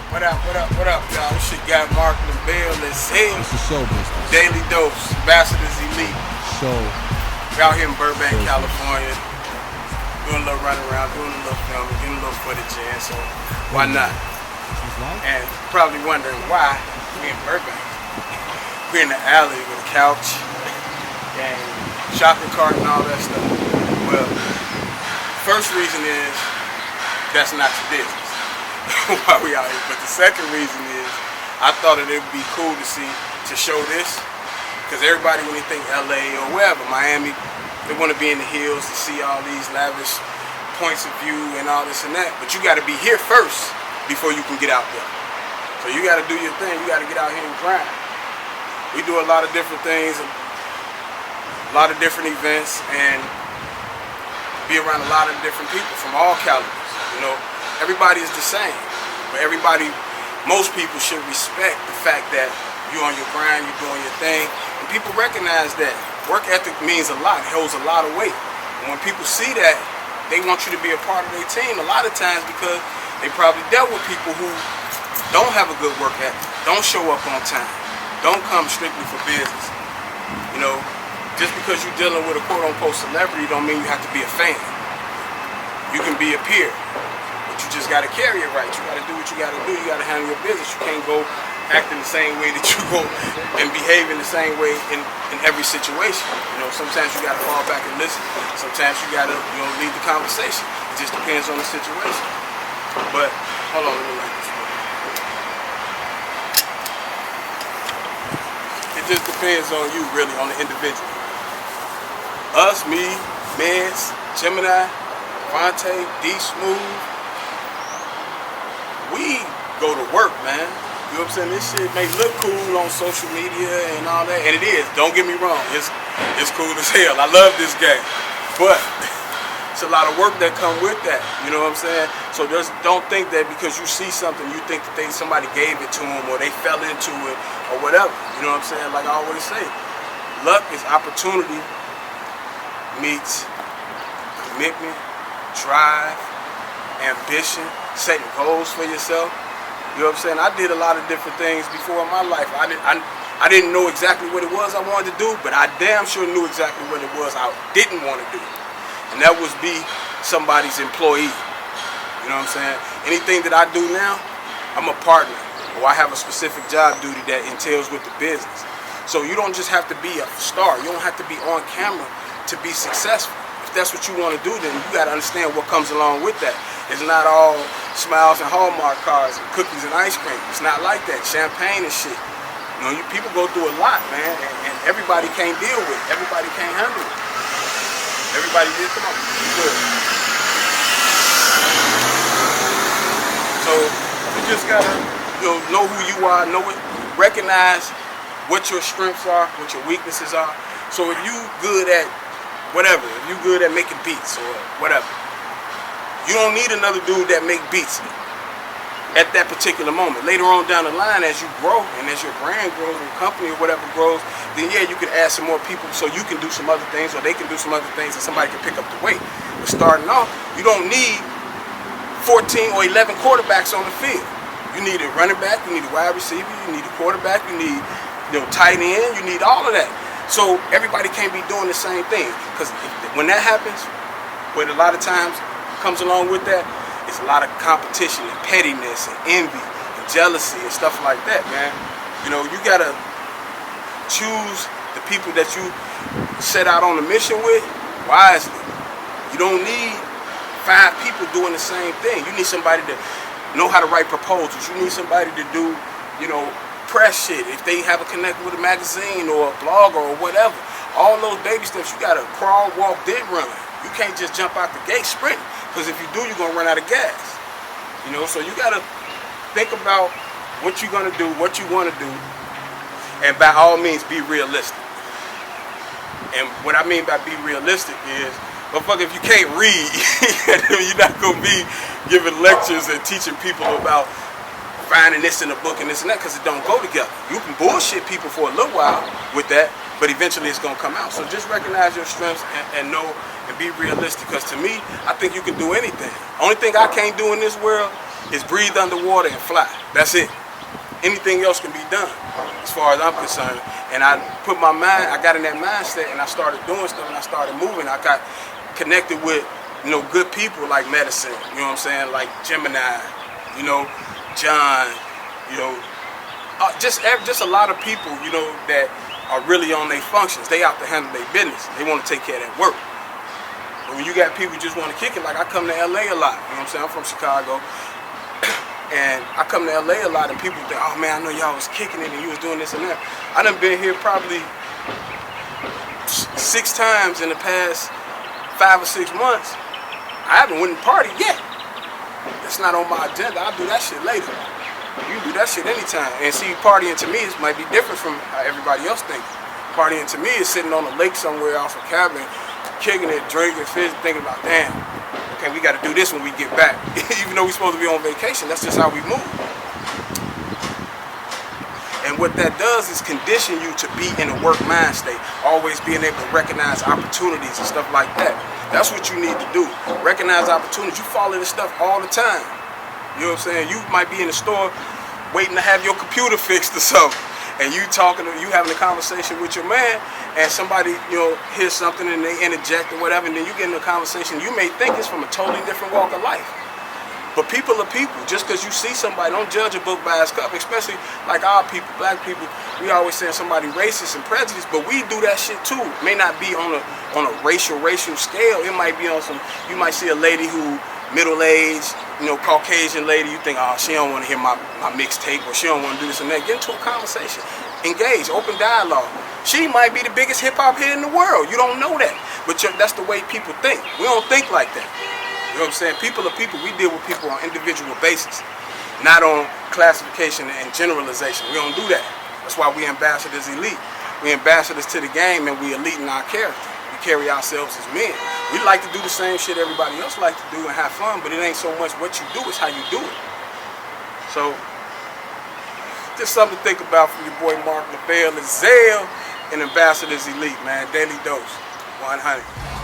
What up, y'all? This shit got Marc Lovell and Zing. It's the show business. Daily Dose, Ambassadors Elite. Show. We're out here in Burbank, California. Doing a little run around, doing a little filming, getting a little footage in, so why not? And probably wondering why we in Burbank. We're in the alley with a couch and shopping cart and all that stuff. Well, first reason is that's not your business. Why we out here. But the second reason is I thought it would be cool to show this, because everybody, when they think LA or wherever, Miami, they want to be in the hills to see all these lavish points of view and all this and that. But you got to be here first before you can get out there. So you got to do your thing. You got to get out here and grind. We do a lot of different things, a lot of different events, and be around a lot of different people from all calibers. You know, everybody is the same, but most people should respect the fact that you're on your grind, you're doing your thing, and people recognize that work ethic means a lot. It holds a lot of weight. And when people see that, they want you to be a part of their team a lot of times, because they probably dealt with people who don't have a good work ethic, don't show up on time, don't come strictly for business. You know, just because you're dealing with a quote-unquote celebrity don't mean you have to be a fan. You can be a peer. You just got to carry it right. You got to do what you got to do. You got to handle your business. You can't go acting the same way that you go and behaving the same way in every situation. You know, sometimes you got to fall back and listen. Sometimes you got to, lead the conversation. It just depends on the situation. But hold on, let me light this one. It just depends on you, really, on the individual. Us, me, Meds, Gemini, Fonte, D Smooth. We go to work, man. You know what I'm saying? This shit may look cool on social media and all that, and it is. Don't get me wrong. It's cool as hell. I love this game. But it's a lot of work that come with that. You know what I'm saying? So just don't think that because you see something, you think that somebody gave it to them or they fell into it or whatever. You know what I'm saying? Like I always say, luck is opportunity meets commitment, drive, ambition, setting goals for yourself. You know what I'm saying? I did a lot of different things before in my life. I didn't know exactly what it was I wanted to do, but I damn sure knew exactly what it was I didn't want to do. And that was be somebody's employee. You know what I'm saying? Anything that I do now, I'm a partner, or I have a specific job duty that entails with the business. So you don't just have to be a star. You don't have to be on camera to be successful. If that's what you want to do, then you got to understand what comes along with that. It's not all smiles and Hallmark cards and cookies and ice cream. It's not like that. Champagne and shit. You know, people go through a lot, man, and everybody can't deal with it. Everybody can't handle it. Everybody did. Come on, be good. So you just gotta, know who you are, recognize what your strengths are, what your weaknesses are. So if you good at whatever, if you good at making beats or whatever, you don't need another dude that make beats at that particular moment. Later on down the line, as you grow and as your brand grows and company or whatever grows, then yeah, you can add some more people so you can do some other things or they can do some other things and somebody can pick up the weight. But starting off, you don't need 14 or 11 quarterbacks on the field. You need a running back, you need a wide receiver, you need a quarterback, you need tight end, you need all of that. So everybody can't be doing the same thing, because when that happens, what a lot of times comes along with that, it's a lot of competition and pettiness and envy and jealousy and stuff like that, man. You gotta choose the people that you set out on a mission with wisely. You don't need 5 people doing the same thing. You need somebody to know how to write proposals. You need somebody to do, press shit. If they have a connect with a magazine or a blogger or whatever, all those baby steps, you gotta crawl, walk, then run. You can't just jump out the gate sprinting, because if you do, you're gonna run out of gas. So you gotta think about what you're gonna do, what you wanna do, and by all means be realistic. And what I mean by be realistic is, if you can't read, you're not gonna be giving lectures and teaching people about finding this in a book and this and that, because it don't go together. You can bullshit people for a little while with that, but eventually it's gonna come out. So just recognize your strengths and know and be realistic, because to me, I think you can do anything. Only thing I can't do in this world is breathe underwater and fly. That's it. Anything else can be done, as far as I'm concerned. And I got in that mindset, and I started doing stuff, and I started moving. I got connected with, good people like medicine, you know what I'm saying, like Gemini, John, just a lot of people, that are really on their functions. They out to handle their business. They want to take care of that work. But when you got people who just want to kick it, like I come to LA a lot, you know what I'm saying? I'm from Chicago. And I come to LA a lot, and people think, oh man, I know y'all was kicking it and you was doing this and that. I done been here probably 6 times in the past 5 or 6 months. I haven't went and partied yet. That's not on my agenda. I'll do that shit later. You can do that shit anytime. And see, partying to me might be different from how everybody else thinks. Partying to me is sitting on a lake somewhere off a cabin, kicking it, drinking, fish, thinking about, damn, okay, we got to do this when we get back. Even though we're supposed to be on vacation, that's just how we move. And what that does is condition you to be in a work mind state, always being able to recognize opportunities and stuff like that. That's what you need to do. Recognize opportunities. You follow this stuff all the time. You know what I'm saying? You might be in the store waiting to have your computer fixed or something, and you having a conversation with your man, and somebody, hears something and they interject or whatever, and then you get in a conversation. You may think it's from a totally different walk of life. But people are people. Just because you see somebody, don't judge a book by its cover, especially like our people, black people. We always say somebody racist and prejudiced, but we do that shit too. It may not be on a racial scale. It might be on some, you might see a lady who middle-aged, Caucasian lady, you think, oh, she don't want to hear my mixtape, or she don't want to do this and that. Get into a conversation. Engage, open dialogue. She might be the biggest hip-hop hit in the world. You don't know that. But that's the way people think. We don't think like that. You know what I'm saying? People are people. We deal with people on individual basis, not on classification and generalization. We don't do that. That's why we ambassadors elite. We ambassadors to the game, and we elite in our character. We carry ourselves as men. We like to do the same shit everybody else like to do and have fun, but it ain't so much what you do, it's how you do it. So, just something to think about from your boy Marc Lovell and Zell and Ambassadors Elite, man. Daily Dose, 100.